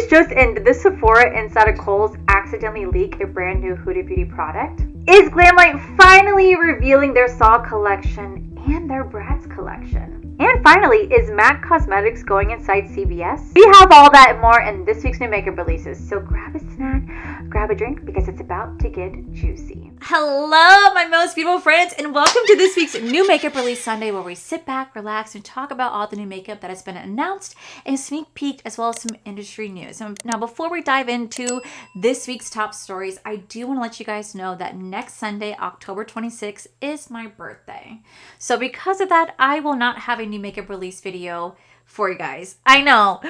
News just in, did the Sephora inside of Kohl's accidentally leak a brand new Huda Beauty product? Is Glamlite finally revealing their Saw collection and their Bratz collection? And finally, is Adept Cosmetics going inside CVS? We have all that and more in this week's new makeup releases, so grab a snack, grab a drink, because it's about to get juicy. Hello, my most beautiful friends, and welcome to this week's new makeup release Sunday, where we sit back, relax, and talk about all the new makeup that has been announced and sneak peeked, as well as some industry news. Now, before we dive into this week's top stories, I do want to let you guys know that next Sunday, October 26th, is my birthday. So because of that, I will not have a new makeup release video for you guys. I know.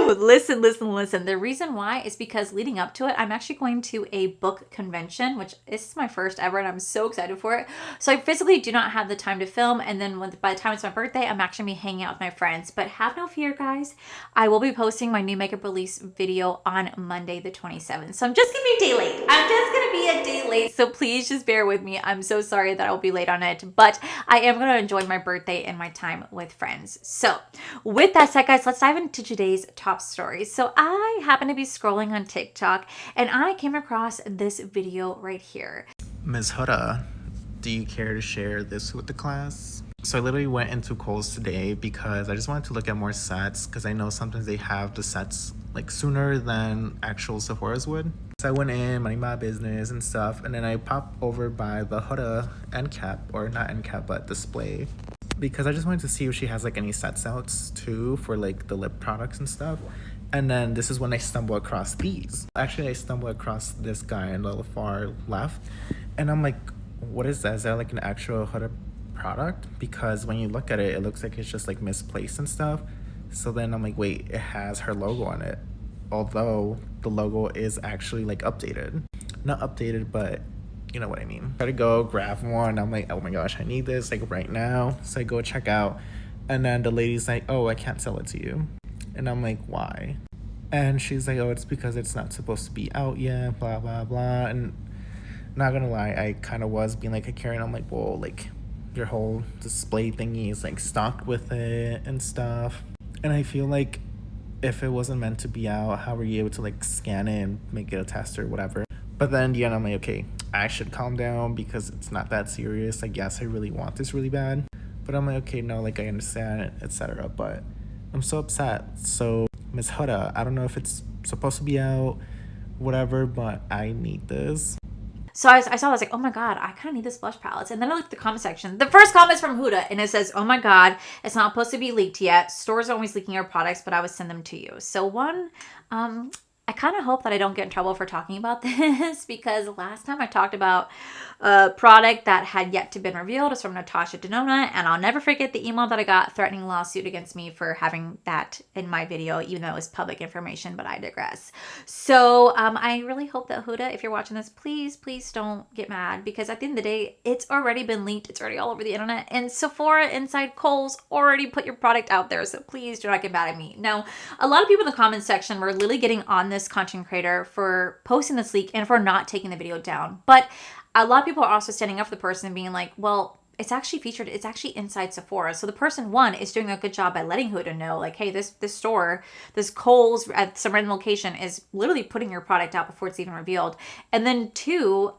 Listen. The reason why is because leading up to it, I'm actually going to a book convention, which is my first ever, and I'm so excited for it. So I physically do not have the time to film, and then by the time it's my birthday, I'm actually going to be hanging out with my friends. But have no fear, guys. I will be posting my new makeup release video on Monday the 27th. So I'm just going to be a day late. I'm just going to be a day late. So please just bear with me. I'm so sorry that I will be late on it, but I am going to enjoy my birthday and my time with friends. So with that said, guys, let's dive into today's top stories. So I happen to be scrolling on TikTok and I came across this video right here. Ms. Huda, do you care to share this with the class? So I literally went into Kohl's today because I just wanted to look at more sets, because I know sometimes they have the sets like sooner than actual Sephora's would. So I went in, minding my business and stuff, and then I popped over by the Huda end cap, or not end cap, but display, because I just wanted to see if she has like any sets outs too for like the lip products and stuff. And then this is when I stumbled across these. Actually, I stumbled across this guy on the far left, and I'm like, what is that? Is that like an actual Huda product? Because when you look at it, it looks like it's just like misplaced and stuff. So then I'm like, wait, it has her logo on it, although the logo is actually like updated. Not updated, but you know what I mean. Try to go grab one. I'm like, oh my gosh, I need this like right now. So I go check out, and then the lady's like, oh, I can't sell it to you. And I'm like, why? And she's like, oh, it's because it's not supposed to be out yet, blah blah blah. And not gonna lie, I kind of was being like a Karen. I'm like, well, like your whole display thingy is like stocked with it and stuff. And I feel like if it wasn't meant to be out, how were you able to like scan it and make it a test or whatever? But then in the end, I'm like, okay, I should calm down because it's not that serious. Like, yes, I really want this really bad, but I'm like, okay, no, like I understand it, etc. But I'm so upset. So Ms. Huda, I don't know if it's supposed to be out, whatever, but I need this. So I saw this, like, oh my god, I kind of need this blush palette. And then I looked at the comment section. The first comment is from Huda, and it says, oh my god, it's not supposed to be leaked yet. Stores are always leaking our products, but I would send them to you. So one, I kind of hope that I don't get in trouble for talking about this, because last time I talked about a product that had yet to been revealed. It's from Natasha Denona, and I'll never forget the email that I got threatening lawsuit against me for having that in my video, even though it was public information, but I digress. So I really hope that Huda, if you're watching this, please don't get mad, because at the end of the day, it's already been leaked. It's already all over the internet, and Sephora inside Kohl's already put your product out there, so please do not get mad at me. Now, a lot of people in the comments section were literally getting on this content creator for posting this leak and for not taking the video down, but a lot of people are also standing up for the person and being like, well, it's actually featured, it's actually inside Sephora. So the person, one, is doing a good job by letting Huda know, like, hey, this store, this Kohl's at some random location is literally putting your product out before it's even revealed. And then two,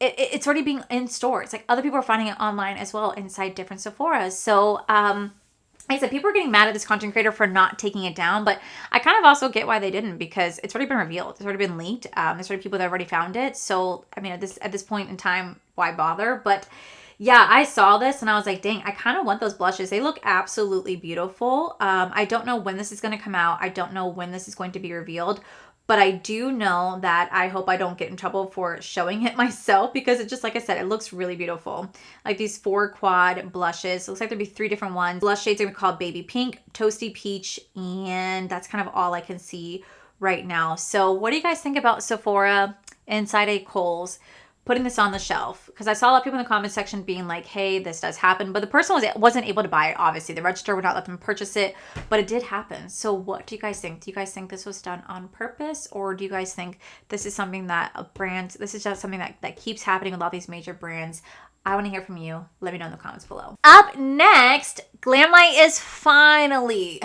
it's already being in stores. Like, other people are finding it online as well inside different Sephoras. So, like I said, people are getting mad at this content creator for not taking it down, but I kind of also get why they didn't, because it's already been revealed. It's already been leaked. There's already people that already found it. So, I mean, at this point in time, why bother? But yeah, I saw this and I was like, dang, I kind of want those blushes. They look absolutely beautiful. I don't know when this is going to come out. I don't know when this is going to be revealed. But I do know that I hope I don't get in trouble for showing it myself, because it just, like I said, it looks really beautiful. Like these 4 quad blushes. It looks like there'd be 3 different ones. Blush shades are called Baby Pink, Toasty Peach, and that's kind of all I can see right now. So what do you guys think about Sephora inside a Kohl's putting this on the shelf? Because I saw a lot of people in the comment section being like, hey, this does happen. But the person wasn't able to buy it, obviously. The register would not let them purchase it, but it did happen. So what do you guys think? Do you guys think this was done on purpose? Or do you guys think this is something that this is just something that keeps happening with all these major brands? I want to hear from you. Let me know in the comments below. Up next, Glamlite is finally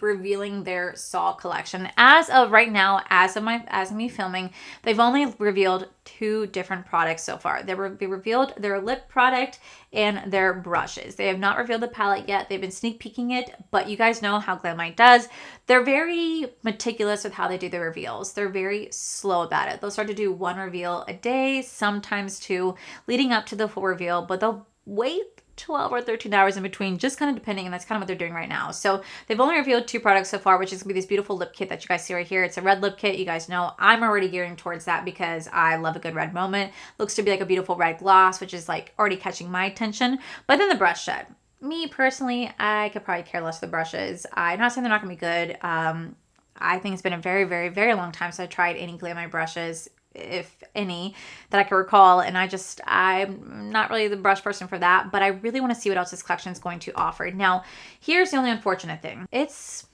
revealing their Saw collection. As of right now, as of me filming, they've only revealed 2 different products so far. They revealed their lip product and their brushes. They have not revealed the palette yet. They've been sneak peeking it, but you guys know how Glamlite does. They're very meticulous with how they do the reveals. They're very slow about it. They'll start to do 1 reveal a day, sometimes 2, leading up to the full reveal, but they'll wait 12 or 13 hours in between, just kind of depending, and that's kind of what they're doing right now. So they've only revealed 2 products so far, which is going to be this beautiful lip kit that you guys see right here. It's a red lip kit. You guys know I'm already gearing towards that because I love a good red moment. Looks to be like a beautiful red gloss, which is like already catching my attention. But then the brush set. Me personally, I could probably care less the brushes. I'm not saying they're not going to be good. I think it's been a very, very, very long time since I tried any Glamlite brushes, if any, that I can recall. And I'm not really the brush person for that, but I really want to see what else this collection is going to offer. Now, here's the only unfortunate thing. It's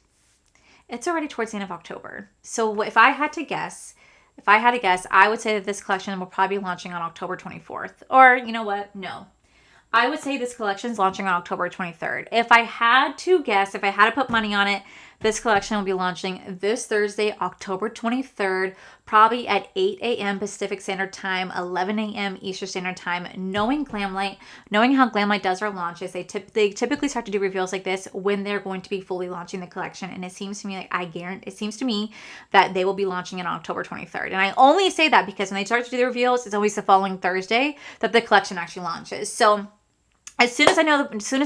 already towards the end of October. So if I had to guess, I would say that this collection will probably be launching on October 24th. Or, you know what? No. I would say this collection is launching on October 23rd. If I had to guess, if I had to put money on it, this collection will be launching this Thursday, October 23rd, probably at 8 a.m. Pacific Standard Time, 11 a.m. Eastern Standard Time. Knowing Glamlite, knowing how Glamlite does their launches, they typically start to do reveals like this when they're going to be fully launching the collection. And it seems to me that they will be launching it on October 23rd. And I only say that because when they start to do the reveals, it's always the following Thursday that the collection actually launches. So as soon as I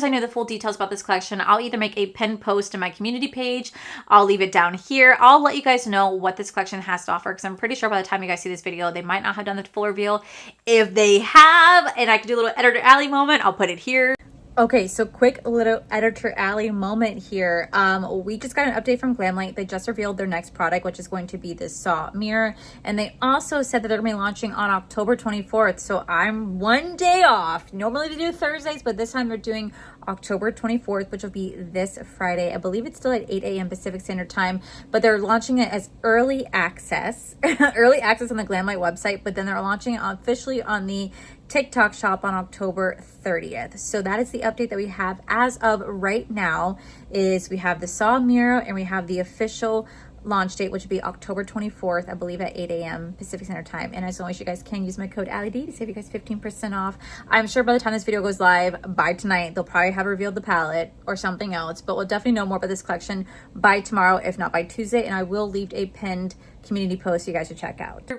know the full details about this collection, I'll either make a pinned post in my community page. I'll leave it down here. I'll let you guys know what this collection has to offer because I'm pretty sure by the time you guys see this video, they might not have done the full reveal. If they have, and I can do a little editor Allie moment, I'll put it here. Okay, so quick little editor Allie moment here. We just got an update from Glamlite. They just revealed their next product, which is going to be this Saw mirror. And they also said that they're going to be launching on October 24th. So I'm 1 day off. Normally they do Thursdays, but this time they're doing October 24th, which will be this Friday. I believe it's still at 8 a.m. Pacific Standard Time, but they're launching it as early access, early access on the Glamlite website, but then they're launching it officially on the TikTok shop on October 30th. So that is the update that we have as of right now. Is we have the Saw mirror and we have the official launch date, which would be October 24th, I believe at 8 a.m. Pacific Standard Time. And as always, you guys can use my code Allie D to save you guys 15% off. I'm sure by the time this video goes live, by tonight, they'll probably have revealed the palette or something else, but we'll definitely know more about this collection by tomorrow, if not by Tuesday. And I will leave a pinned community post you guys should check out.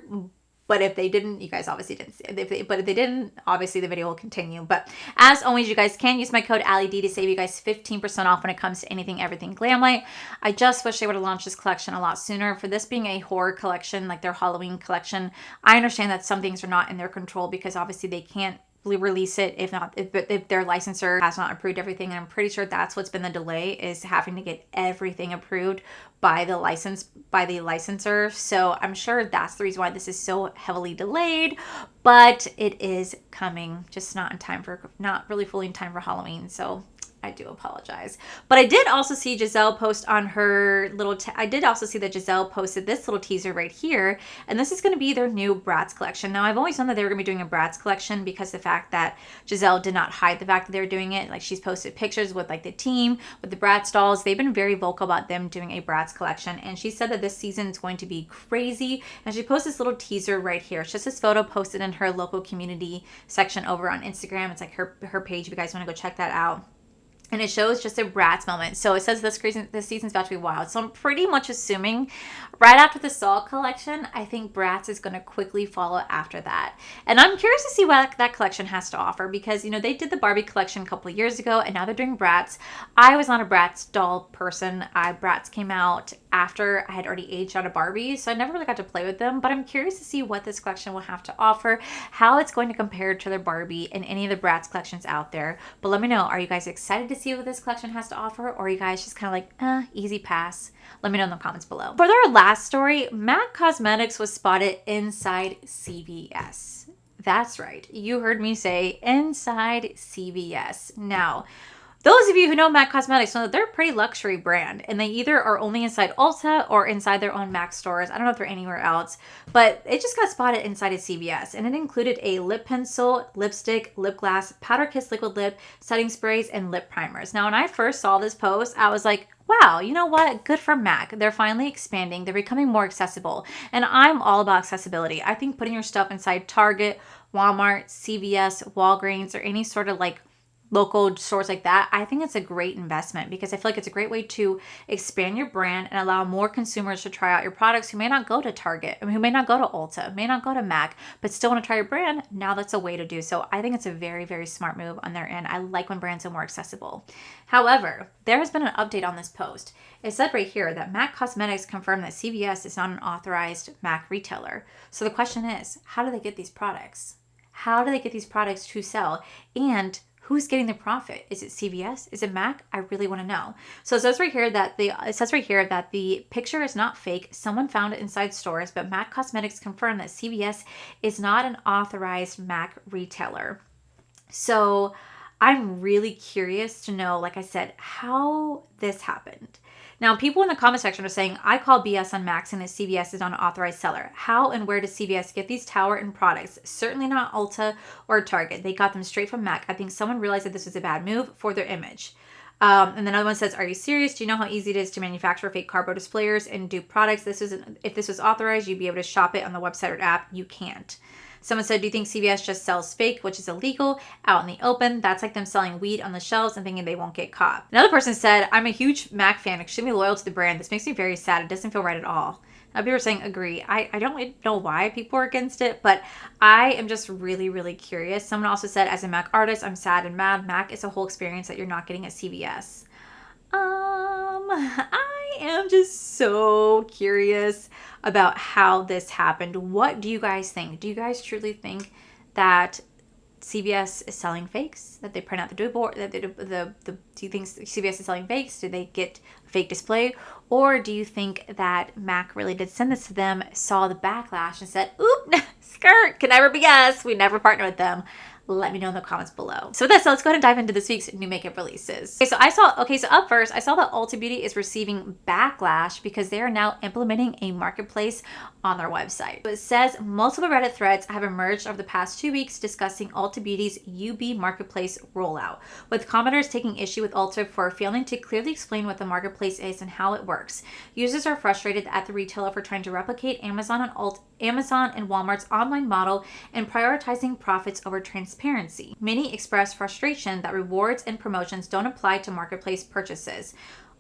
But if they didn't, you guys obviously didn't see it. But if they didn't, obviously the video will continue. But as always, you guys can use my code Allie D to save you guys 15% off when it comes to anything, everything Glamlite. I just wish they would have launched this collection a lot sooner. For this being a horror collection, like their Halloween collection, I understand that some things are not in their control because obviously they can't release it if their licensor has not approved everything. And I'm pretty sure that's what's been the delay, is having to get everything approved by the licensor. So I'm sure that's the reason why this is so heavily delayed, but it is coming, just not really fully in time for Halloween. So I do apologize. But I did also see Giselle post on her little, I did also see that Giselle posted this little teaser right here. And this is going to be their new Bratz collection. Now, I've always known that they were going to be doing a Bratz collection because the fact that Giselle did not hide the fact that they were doing it. Like, she's posted pictures with like the team, with the Bratz dolls. They've been very vocal about them doing a Bratz collection. And she said that this season is going to be crazy. And she posted this little teaser right here. It's just this photo posted in her local community section over on Instagram. It's like her page if you guys want to go check that out. And it shows just a Bratz moment. So it says this season's about to be wild. So I'm pretty much assuming right after the Saw collection, I think Bratz is going to quickly follow after that. And I'm curious to see what that collection has to offer because, you know, they did the Barbie collection a couple of years ago and now they're doing Bratz. I was not a Bratz doll person. Bratz came out after I had already aged out of Barbie. So I never really got to play with them. But I'm curious to see what this collection will have to offer, how it's going to compare to their Barbie and any of the Bratz collections out there. But let me know, are you guys excited to see what this collection has to offer, or are you guys just kind of like, easy pass? Let me know in the comments below. For their last story, MAC Cosmetics was spotted inside CVS. That's right, you heard me say inside CVS. Now, Those of you who know MAC Cosmetics know that they're a pretty luxury brand, and they either are only inside Ulta or inside their own MAC stores. I don't know if they're anywhere else, but it just got spotted inside of CVS, and it included a lip pencil, lipstick, lip gloss, powder kiss liquid lip, setting sprays, and lip primers. Now, when I first saw this post, I was like, wow, you know what? Good for MAC. They're finally expanding. They're becoming more accessible, and I'm all about accessibility. I think putting your stuff inside Target, Walmart, CVS, Walgreens, or any sort of like local stores like that, I think it's a great investment because I feel like it's a great way to expand your brand and allow more consumers to try out your products who may not go to Target, who may not go to Ulta, may not go to MAC, but still want to try your brand. Now that's a way to do so. I think it's a very, very smart move on their end. I like when brands are more accessible. However, there has been an update on this post. It said right here that MAC Cosmetics confirmed that CVS is not an authorized MAC retailer. So the question is, how do they get these products? How do they get these products to sell? And who's getting the profit? Is it CVS? Is it MAC? I really want to know. So it says right here that the picture is not fake. Someone found it inside stores, but MAC Cosmetics confirmed that CVS is not an authorized MAC retailer. So I'm really curious to know, like I said, how this happened. Now, people in the comment section are saying, I call BS on MAC saying that CVS is not an authorized seller. How and where does CVS get these tower and products? Certainly not Ulta or Target. They got them straight from MAC. I think someone realized that this was a bad move for their image. And then another one says, are you serious? Do you know how easy it is to manufacture fake cardboard displayers and dupe products? If this was authorized, you'd be able to shop it on the website or app. You can't. Someone said, do you think CVS just sells fake, which is illegal, out in the open? That's like them selling weed on the shelves and thinking they won't get caught. Another person said, I'm a huge MAC fan, extremely loyal to the brand. This makes me very sad. It doesn't feel right at all. Now, people are saying, agree. I don't really know why people are against it, but I am just really, really curious. Someone also said, as a MAC artist, I'm sad and mad. MAC is a whole experience that you're not getting at CVS. I am just so curious about how this happened. What do you guys think? Do you guys truly think that CVS is selling fakes? That they print out the billboard? Do you think CVS is selling fakes? Did they get a fake display? Or do you think that MAC really did send this to them, saw the backlash, and said, "Oop, skirt, can never be us. We never partner with them." Let me know in the comments below. So with that, so let's go ahead and dive into this week's new makeup releases. So up first, I saw that Ulta Beauty is receiving backlash because they are now implementing a marketplace on their website. So it says multiple Reddit threads have emerged over the past 2 weeks discussing Ulta Beauty's UB marketplace rollout, with commenters taking issue with Ulta for failing to clearly explain what the marketplace is and how it works. Users are frustrated at the retailer for trying to replicate Amazon and Walmart's online model and prioritizing profits over transparency. Many express frustration that rewards and promotions don't apply to marketplace purchases.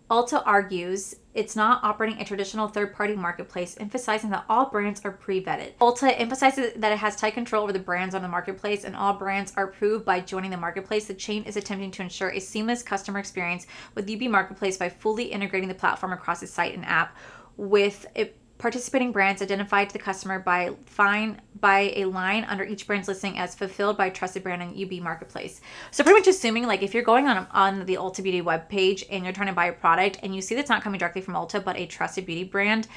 Ulta argues it's not operating a traditional third-party marketplace, emphasizing that all brands are pre-vetted. Ulta emphasizes that it has tight control over the brands on the marketplace, and all brands are approved by joining the marketplace. The chain is attempting to ensure a seamless customer experience with UB Marketplace by fully integrating the platform across its site and app, with participating brands identified to the customer by a line under each brand's listing as fulfilled by a trusted brand on UB Marketplace. So pretty much assuming, like, if you're going on the Ulta Beauty webpage and you're trying to buy a product and you see that's not coming directly from Ulta but a trusted beauty brand,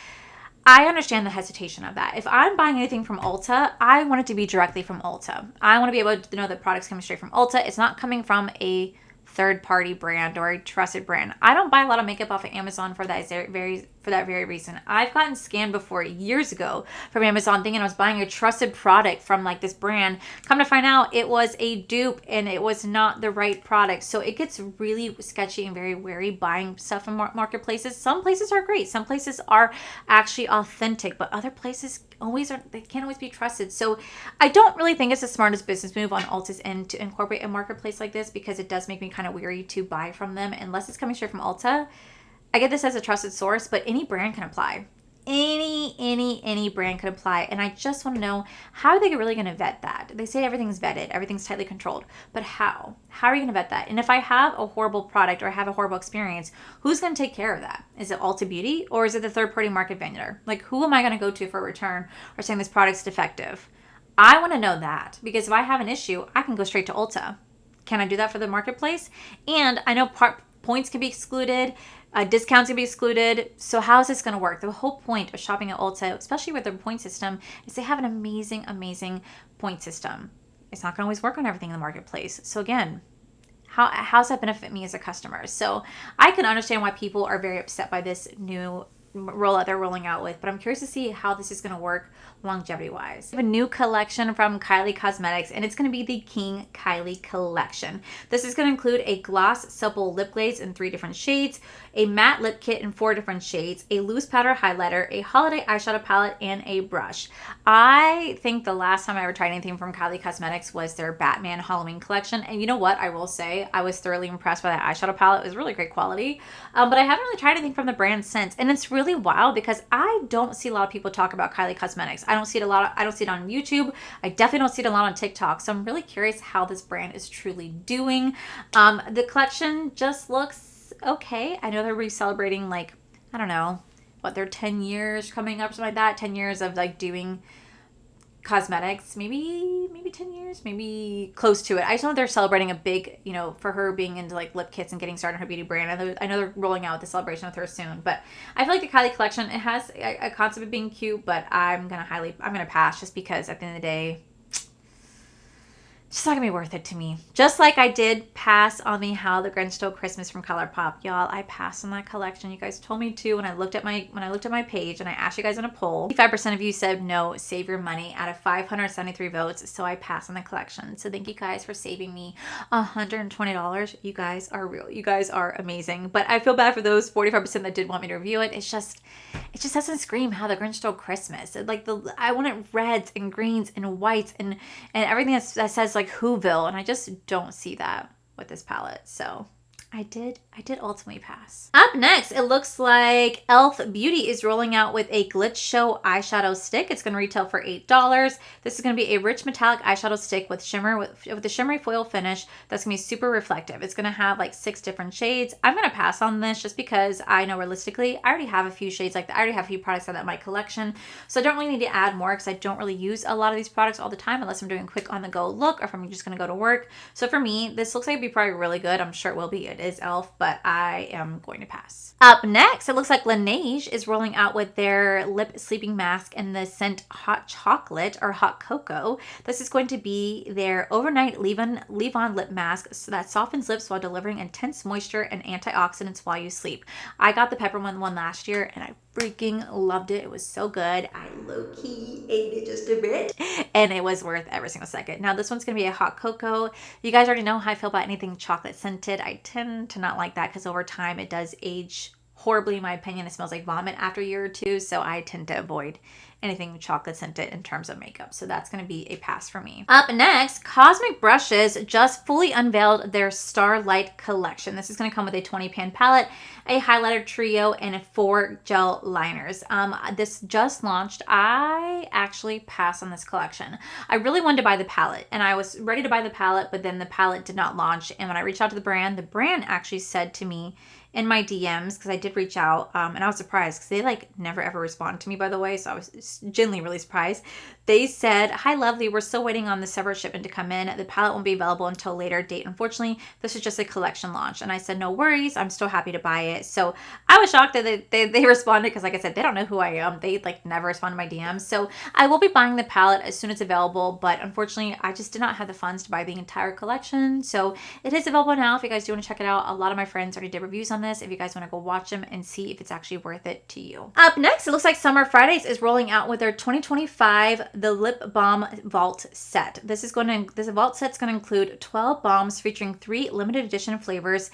I understand the hesitation of that. If I'm buying anything from Ulta, I want it to be directly from Ulta. I want to be able to know that product's coming straight from Ulta. It's not coming from a third-party brand or a trusted brand. I don't buy a lot of makeup off of Amazon for that very reason. I've gotten scammed before years ago from Amazon thinking I was buying a trusted product from like this brand. Come to find out it was a dupe and it was not the right product. So it gets really sketchy and very wary buying stuff from marketplaces. Some places are great. Some places are actually authentic, but other places they can't always be trusted. So I don't really think it's the smartest business move on Ulta's end to incorporate a marketplace like this, because it does make me kind of weary to buy from them unless it's coming straight from Ulta. I get this as a trusted source, but any brand can apply. Any brand could apply. And I just want to know, how are they really going to vet that? They say everything's vetted, everything's tightly controlled, but how? How are you going to vet that? And if I have a horrible product or I have a horrible experience, who's going to take care of that? Is it Ulta Beauty or is it the third-party market vendor? Like, who am I going to go to for a return or saying this product's defective? I want to know that, because if I have an issue, I can go straight to Ulta. Can I do that for the marketplace? And I know points can be excluded. Discounts can be excluded. So how is this going to work? The whole point of shopping at Ulta, especially with their point system, is they have an amazing point system. It's not going to always work on everything in the marketplace. So again, how's that benefit me as a customer? So I can understand why people are very upset by this new rollout they're rolling out with, but I'm curious to see how this is going to work longevity wise. We have a new collection from Kylie Cosmetics, and it's going to be the King Kylie collection. This is going to include a gloss supple lip glaze in 3 different shades, a matte lip kit in 4 different shades, a loose powder highlighter, a holiday eyeshadow palette, and a brush. I think the last time I ever tried anything from Kylie Cosmetics was their Batman Halloween collection, and you know what, I will say I was thoroughly impressed by that eyeshadow palette. It was really great quality, but I haven't really tried anything from the brand since, and it's really wild because I don't see a lot of people talk about Kylie Cosmetics. I don't see it on YouTube. I definitely don't see it a lot on TikTok. So I'm really curious how this brand is truly doing. The collection just looks okay. I know they're re-celebrating, like, I don't know, what, their 10 years coming up, something like that. 10 years of like doing cosmetics, maybe 10 years, maybe close to it. I just know they're celebrating a big, you know, for her being into like lip kits and getting started in her beauty brand. I know they're rolling out the celebration with her soon, but I feel like the Kylie collection, it has a concept of being cute, but I'm gonna pass just because at the end of the day, it's not gonna be worth it to me. Just like I did pass on the How the Grinch Stole Christmas from ColourPop, y'all. I passed on that collection. You guys told me to when I looked at my page and I asked you guys in a poll. 55% of you said no, save your money out of 573 votes. So I passed on the collection. So thank you guys for saving me $120. You guys are real. You guys are amazing. But I feel bad for those 45% that did want me to review it. It just doesn't scream How the Grinch Stole Christmas. I want it reds and greens and whites and everything that says like Whoville, and I just don't see that with this palette. So I did ultimately pass. Up next, it looks like E.L.F. Beauty is rolling out with a Glitch Show eyeshadow stick. It's going to retail for $8. This is going to be a rich metallic eyeshadow stick with a shimmery foil finish that's going to be super reflective. It's going to have like 6 different shades. I'm going to pass on this just because I know realistically I already have a few shades like that. I already have a few products like that in my collection, so I don't really need to add more because I don't really use a lot of these products all the time unless I'm doing a quick on the go look or if I'm just going to go to work. So for me, this looks like it'd be probably really good. I'm sure it will be. It is E.L.F., but I am going to pass. Up next, it looks like Laneige is rolling out with their lip sleeping mask in the scent Hot Chocolate or Hot Cocoa. This is going to be their overnight leave-on lip mask that softens lips while delivering intense moisture and antioxidants while you sleep. I got the peppermint one last year and I freaking loved it. It was so good. I low-key ate it just a bit and it was worth every single second. Now this one's going to be a hot cocoa. You guys already know how I feel about anything chocolate scented. I tend to not like that because over time it does age horribly in my opinion. It smells like vomit after a year or two, so I tend to avoid anything chocolate scented in terms of makeup. So that's going to be a pass for me. Up next, Cosmic Brushes just fully unveiled their Starlight collection. This is going to come with a 20-pan palette, a highlighter trio, and 4 gel liners. This just launched. I actually passed on this collection. I really wanted to buy the palette, and I was ready to buy the palette, but then the palette did not launch. And when I reached out to the brand actually said to me in my DMs, because I did reach out, and I was surprised because they like never ever respond to me, by the way, so I was genuinely really surprised. They said, "Hi lovely, we're still waiting on the separate shipment to come in. The palette won't be available until later date. Unfortunately, this is just a collection launch." And I said, "No worries, I'm still happy to buy it." So I was shocked that they responded because like I said, they don't know who I am. They like never respond to my DMs. So I will be buying the palette as soon as it's available, but unfortunately I just did not have the funds to buy the entire collection. So it is available now if you guys do want to check it out. A lot of my friends already did reviews on this if you guys want to go watch them and see if it's actually worth it to you. Up next, it looks like Summer Fridays is rolling out with their 2025 The Lip Balm Vault Set. This vault set's going to include 12 balms featuring 3 limited edition flavors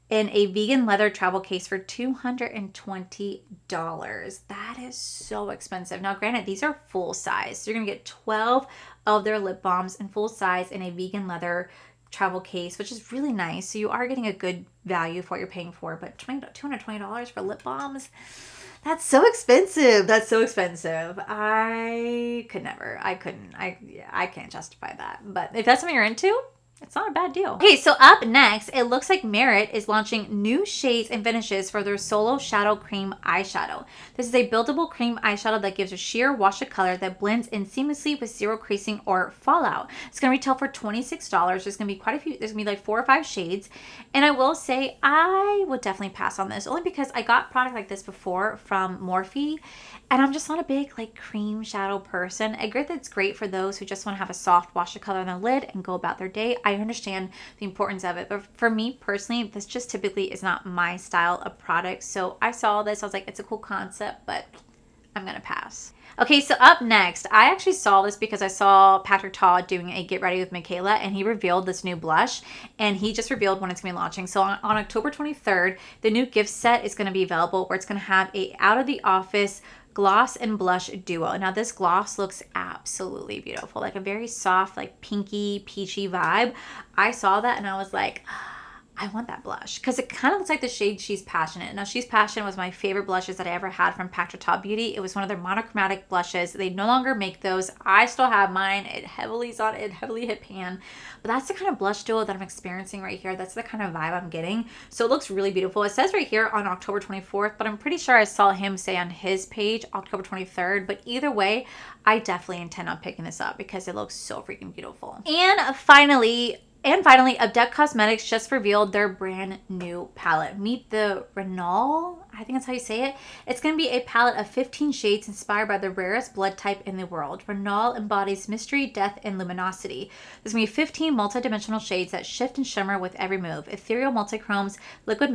in a vegan leather travel case for $220. That is so expensive. Now, granted, these are full size. So you're going to get 12 of their lip balms in full size in a vegan leather travel case, which is really nice. So you are getting a good value for what you're paying for, but $220 for lip balms, that's so expensive. That's so expensive. I can't justify that. But if that's something you're into, it's not a bad deal. Okay, so up next, it looks like Merit is launching new shades and finishes for their Solo Shadow Cream eyeshadow. This is a buildable cream eyeshadow that gives a sheer wash of color that blends in seamlessly with zero creasing or fallout. It's going to retail for $26. There's going to be quite a few. There's going to be like 4 or 5 shades. And I will say I would definitely pass on this only because I got product like this before from Morphe. And I'm just not a big like cream shadow person. I agree that it's great for those who just want to have a soft wash of color on their lid and go about their day. I understand the importance of it. But for me personally, this just typically is not my style of product. So I saw this. I was like, it's a cool concept, but I'm going to pass. Okay, so up next, I actually saw this because I saw Patrick Ta doing a Get Ready with Michaela, and he revealed this new blush, and he just revealed when it's going to be launching. So on October 23rd, the new gift set is going to be available, where it's going to have a Out of the Office gloss and blush duo. Now this gloss looks absolutely beautiful, like a very soft, like pinky, peachy vibe. I saw that and I was like, I want that blush because it kind of looks like the shade She's Passionate. Now, She's Passionate was my favorite blushes that I ever had from Patrick Ta Beauty. It was one of their monochromatic blushes. They no longer make those. I still have mine. It heavily hit pan. But that's the kind of blush duo that I'm experiencing right here. That's the kind of vibe I'm getting. So it looks really beautiful. It says right here on October 24th, but I'm pretty sure I saw him say on his page October 23rd. But either way, I definitely intend on picking this up because it looks so freaking beautiful. And finally, Adept Cosmetics just revealed their brand new palette. Meet the Renault, I think that's how you say it. It's going to be a palette of 15 shades inspired by the rarest blood type in the world. Renault embodies mystery, death, and luminosity. There's going to be 15 multi-dimensional shades that shift and shimmer with every move. Ethereal multichromes, liquid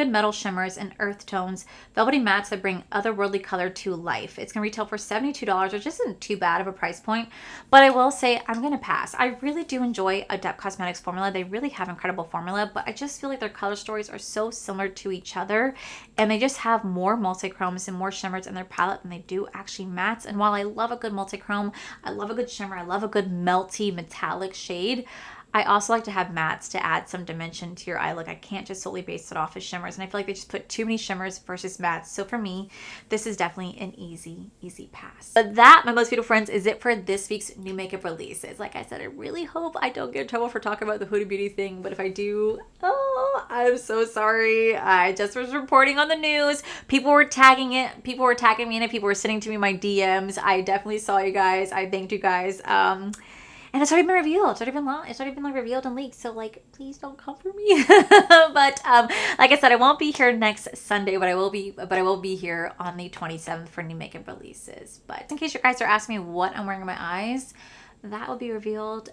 metal shimmers, and earth tones, velvety mattes that bring otherworldly color to life. It's going to retail for $72, which isn't too bad of a price point, but I will say I'm going to pass. I really do enjoy Adept Cosmetics formula. They really have incredible formula, but I just feel like their color stories are so similar to each other, and they just have more multichromes and more shimmers in their palette than they do actually mattes. And while I love a good multichrome, I love a good shimmer, I love a good melty metallic shade, I also like to have mattes to add some dimension to your eye look. I can't just solely base it off of shimmers. And I feel like they just put too many shimmers versus mattes. So for me, this is definitely an easy pass. But that, my most beautiful friends, is it for this week's new makeup releases. Like I said, I really hope I don't get in trouble for talking about the Huda Beauty thing. But if I do, oh, I'm so sorry. I just was reporting on the news. People were tagging it. People were tagging me in it. People were sending to me my DMs. I definitely saw you guys. I thanked you guys. And it's already been revealed. It's already been like revealed and leaked. So like, please don't come for me. But like I said, I won't be here next Sunday, but I will be here on the 27th for new makeup releases. But in case you guys are asking me what I'm wearing on my eyes, that will be revealed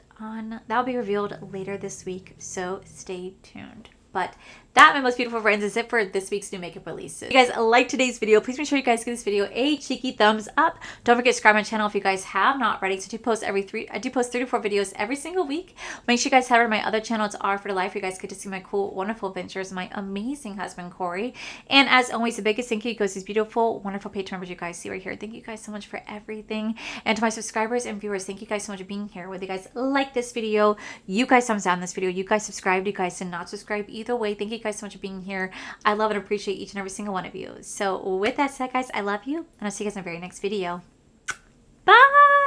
later this week. So stay tuned. But that, my most beautiful friends, is it for this week's new makeup releases. If you guys like today's video, please make sure you guys give this video a cheeky thumbs up. Don't forget to subscribe to my channel if you guys have not already. So I do post 3 to 4 videos every single week. Make sure you guys head over to my other channel. It's R for Life. You guys get to see my cool, wonderful adventures, my amazing husband, Corey. And as always, the biggest thank you goes to these beautiful, wonderful Patreon members you guys see right here. Thank you guys so much for everything. And to my subscribers and viewers, thank you guys so much for being here. Whether you guys like this video, you guys thumbs down this video, you guys subscribed, you guys did not subscribe, either way, thank you guys so much for being here. I love and appreciate each and every single one of you. So with that said, guys, I love you, and I'll see you guys in the very next video. Bye!